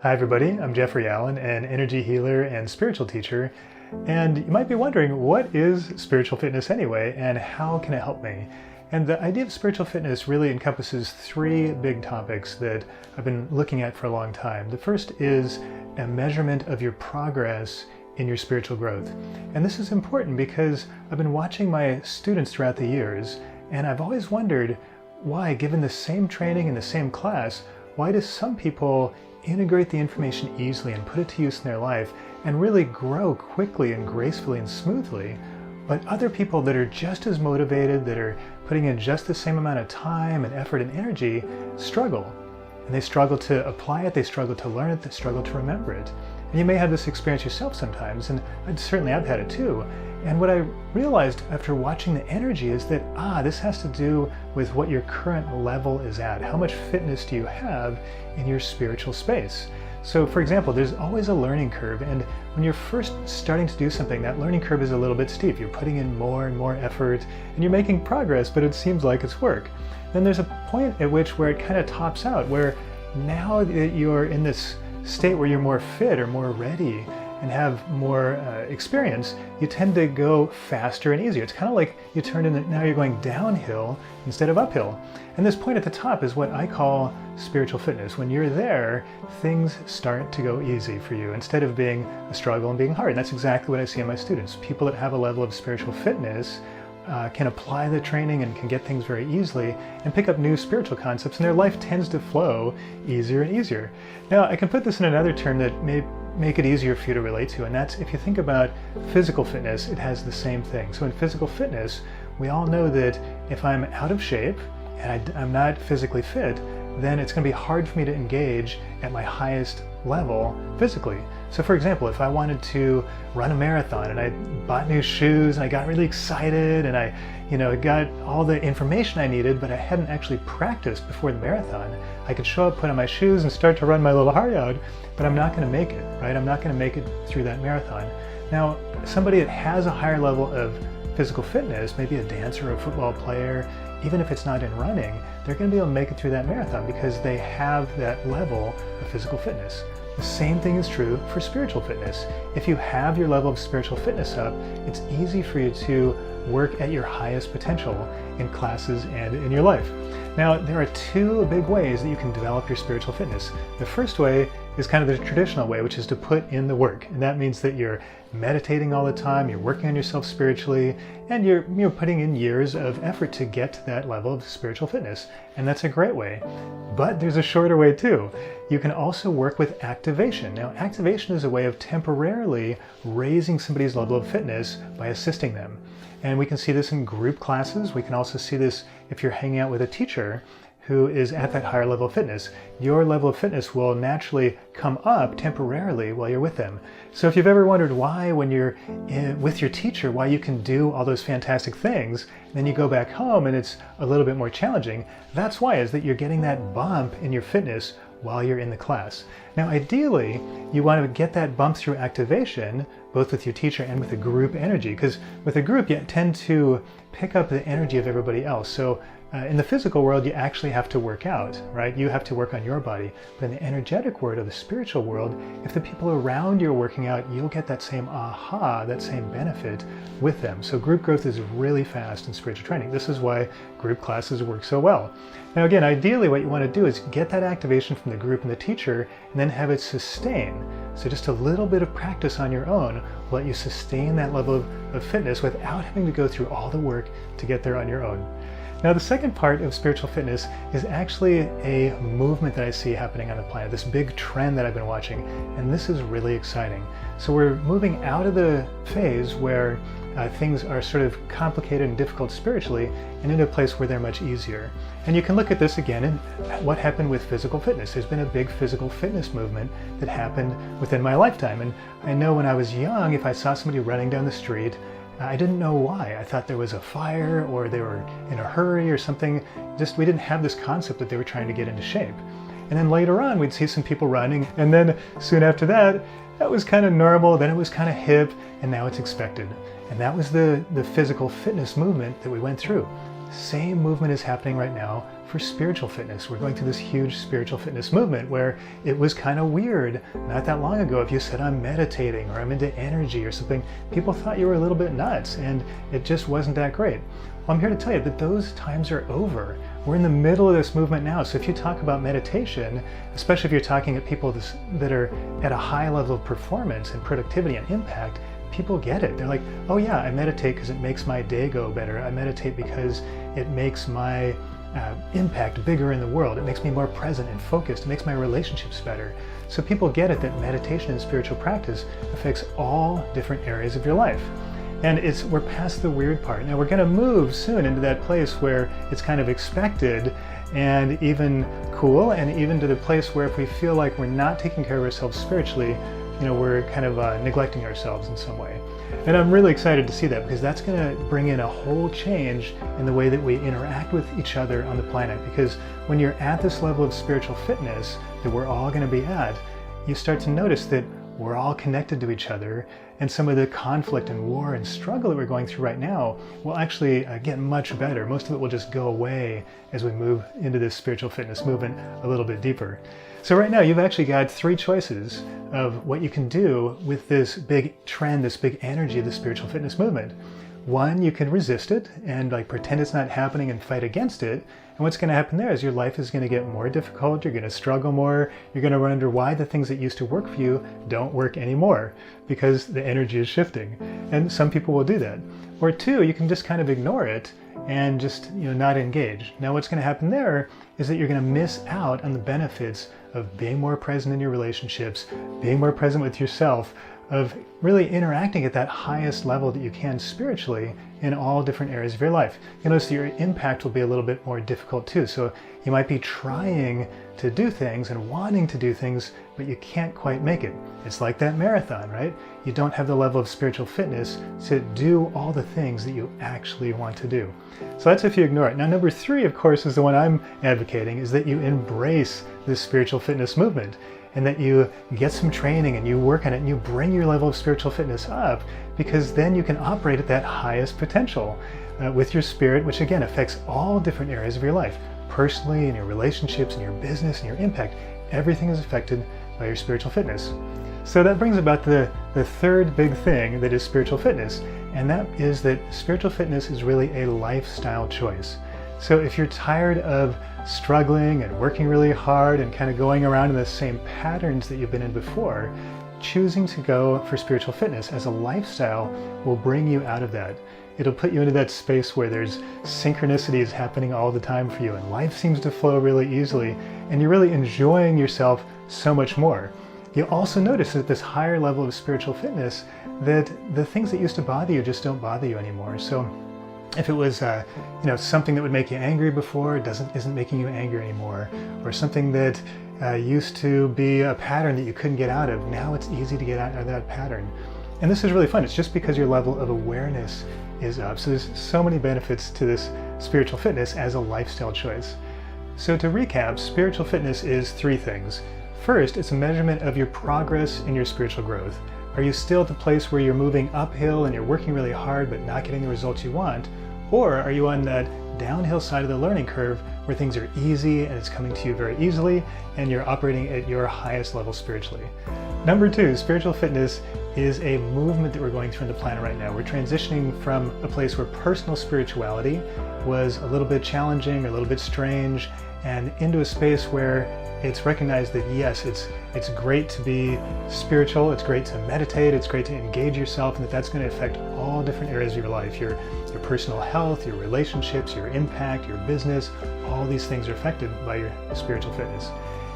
Hi everybody, I'm Jeffrey Allen, an energy healer and spiritual teacher, and you might be wondering, what is spiritual fitness anyway, and how can it help me? And the idea of spiritual fitness really encompasses three big topics that I've been looking at for a long time. The first is a measurement of your progress in your spiritual growth. And this is important because I've been watching my students throughout the years, and I've always wondered why, given the same training in the same class, why do some people integrate the information easily and put it to use in their life and really grow quickly and gracefully and smoothly, but other people that are just as motivated, that are putting in just the same amount of time and effort and energy, struggle. And they struggle to apply it, they struggle to learn it, they struggle to remember it. And you may have this experience yourself sometimes, and I've had it too. And what I realized after watching the energy is that, this has to do with what your current level is at. How much fitness do you have in your spiritual space? So for example, there's always a learning curve, and when you're first starting to do something, that learning curve is a little bit steep. You're putting in more and more effort, and you're making progress, but it seems like it's work. Then there's a point at which where it kind of tops out, where now that you're in this state where you're more fit or more ready and have more experience, you tend to go faster and easier. It's kind of like you turn in, now you're going downhill instead of uphill. And this point at the top is what I call spiritual fitness. When you're there, things start to go easy for you instead of being a struggle and being hard. And that's exactly what I see in my students. People that have a level of spiritual fitness can apply the training and can get things very easily and pick up new spiritual concepts, and their life tends to flow easier and easier. Now, I can put this in another term that may make it easier for you to relate to, and that's if you think about physical fitness, it has the same thing. So in physical fitness, we all know that if I'm out of shape and I'm not physically fit, then it's going to be hard for me to engage at my highest level physically. So for example, if I wanted to run a marathon and I bought new shoes and I got really excited and I got all the information I needed, but I hadn't actually practiced before the marathon, I could show up, put on my shoes and start to run my little heart out, but I'm not going to make it, right? I'm not going to make it through that marathon. Now, somebody that has a higher level of physical fitness, maybe a dancer or a football player, even if it's not in running, they're going to be able to make it through that marathon because they have that level of physical fitness. The same thing is true for spiritual fitness. If you have your level of spiritual fitness up, it's easy for you to work at your highest potential in classes and in your life. Now, there are two big ways that you can develop your spiritual fitness. The first way is kind of the traditional way, which is to put in the work. And that means that you're meditating all the time, you're working on yourself spiritually, and you're putting in years of effort to get to that level of spiritual fitness. And that's a great way. But there's a shorter way too. You can also work with activation. Now, activation is a way of temporarily raising somebody's level of fitness by assisting them. And we can see this in group classes. We can also see this if you're hanging out with a teacher who is at that higher level of fitness. Your level of fitness will naturally come up temporarily while you're with them. So if you've ever wondered why, when you're with your teacher, why you can do all those fantastic things, then you go back home and it's a little bit more challenging, that's why, is that you're getting that bump in your fitness while you're in the class. Now, ideally, you want to get that bump through activation, both with your teacher and with the group energy, because with a group, you tend to pick up the energy of everybody else. So in the physical world, you actually have to work out, right? You have to work on your body. But in the energetic world or the spiritual world, if the people around you are working out, you'll get that same aha, that same benefit with them. So group growth is really fast in spiritual training. This is why group classes work so well. Now again, ideally what you want to do is get that activation from the group and the teacher, and then have it sustain. So just a little bit of practice on your own will let you sustain that level of fitness without having to go through all the work to get there on your own. Now, the second part of spiritual fitness is actually a movement that I see happening on the planet, this big trend that I've been watching, and this is really exciting. So we're moving out of the phase where things are sort of complicated and difficult spiritually and into a place where they're much easier. And you can look at this again in what happened with physical fitness. There's been a big physical fitness movement that happened within my lifetime. And I know when I was young, if I saw somebody running down the street, I didn't know why. I thought there was a fire or they were in a hurry or something. Just, we didn't have this concept that they were trying to get into shape. And then later on, we'd see some people running, and then soon after that, that was kind of normal, then it was kind of hip, and now it's expected. And that was the physical fitness movement that we went through. Same movement is happening right now for spiritual fitness. We're going through this huge spiritual fitness movement where it was kind of weird not that long ago. If you said I'm meditating or I'm into energy or something, people thought you were a little bit nuts, and it just wasn't that great. Well, I'm here to tell you that those times are over. We're in the middle of this movement now. So if you talk about meditation, especially if you're talking at people that are at a high level of performance and productivity and impact, people get it. They're like, oh yeah, I meditate because it makes my day go better. I meditate because it makes my impact bigger in the world. It makes me more present and focused. It makes my relationships better. So people get it that meditation and spiritual practice affects all different areas of your life. And we're past the weird part. Now we're going to move soon into that place where it's kind of expected and even cool, and even to the place where if we feel like we're not taking care of ourselves spiritually, we're kind of neglecting ourselves in some way. And I'm really excited to see that, because that's going to bring in a whole change in the way that we interact with each other on the planet. Because when you're at this level of spiritual fitness that we're all going to be at, you start to notice that we're all connected to each other, and some of the conflict and war and struggle that we're going through right now will actually get much better. Most of it will just go away as we move into this spiritual fitness movement a little bit deeper. So right now you've actually got 3 choices of what you can do with this big trend, this big energy of the spiritual fitness movement. 1, you can resist it and pretend it's not happening and fight against it. And what's going to happen there is your life is going to get more difficult. You're going to struggle more. You're going to wonder why the things that used to work for you don't work anymore, because the energy is shifting. And some people will do that. Or 2, you can just kind of ignore it and just not engage. Now what's going to happen there is that you're going to miss out on the benefits of being more present in your relationships, being more present with yourself, of really interacting at that highest level that you can spiritually in all different areas of your life. You'll notice that your impact will be a little bit more difficult too. So you might be trying to do things and wanting to do things, but you can't quite make it. It's like that marathon, right? You don't have the level of spiritual fitness to do all the things that you actually want to do. So that's if you ignore it. Now, number 3, of course, is the one I'm advocating, is that you embrace this spiritual fitness movement, and that you get some training and you work on it and you bring your level of spiritual fitness up, because then you can operate at that highest potential with your spirit, which again affects all different areas of your life. Personally, in your relationships, in your business, in your impact, everything is affected by your spiritual fitness. So that brings about the 3rd big thing that is spiritual fitness, and that is that spiritual fitness is really a lifestyle choice. So if you're tired of struggling and working really hard and kind of going around in the same patterns that you've been in before, choosing to go for spiritual fitness as a lifestyle will bring you out of that. It'll put you into that space where there's synchronicities happening all the time for you, and life seems to flow really easily, and you're really enjoying yourself so much more. You'll also notice at this higher level of spiritual fitness that the things that used to bother you just don't bother you anymore. So if it was something that would make you angry before, isn't making you angry anymore, or something that used to be a pattern that you couldn't get out of, now it's easy to get out of that pattern. And this is really fun. It's just because your level of awareness is up. So there's so many benefits to this spiritual fitness as a lifestyle choice. So to recap, spiritual fitness is 3 things. First, it's a measurement of your progress in your spiritual growth. Are you still at the place where you're moving uphill and you're working really hard but not getting the results you want? Or are you on that downhill side of the learning curve where things are easy and it's coming to you very easily and you're operating at your highest level spiritually? Number 2, spiritual fitness is a movement that we're going through on the planet right now. We're transitioning from a place where personal spirituality was a little bit challenging, a little bit strange, and into a space where it's recognized that yes, it's great to be spiritual, it's great to meditate, it's great to engage yourself, and that's going to affect all different areas of your life. Your personal health, your relationships, your impact, your business, all these things are affected by your spiritual fitness.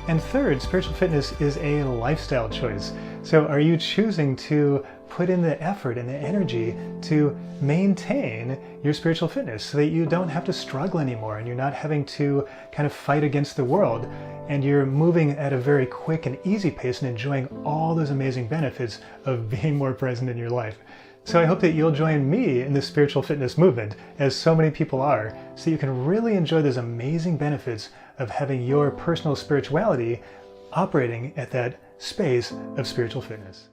And third, spiritual fitness is a lifestyle choice. So are you choosing to put in the effort and the energy to maintain your spiritual fitness so that you don't have to struggle anymore and you're not having to kind of fight against the world, and you're moving at a very quick and easy pace and enjoying all those amazing benefits of being more present in your life? So I hope that you'll join me in this spiritual fitness movement, as so many people are, so you can really enjoy those amazing benefits of having your personal spirituality operating at that space of spiritual fitness.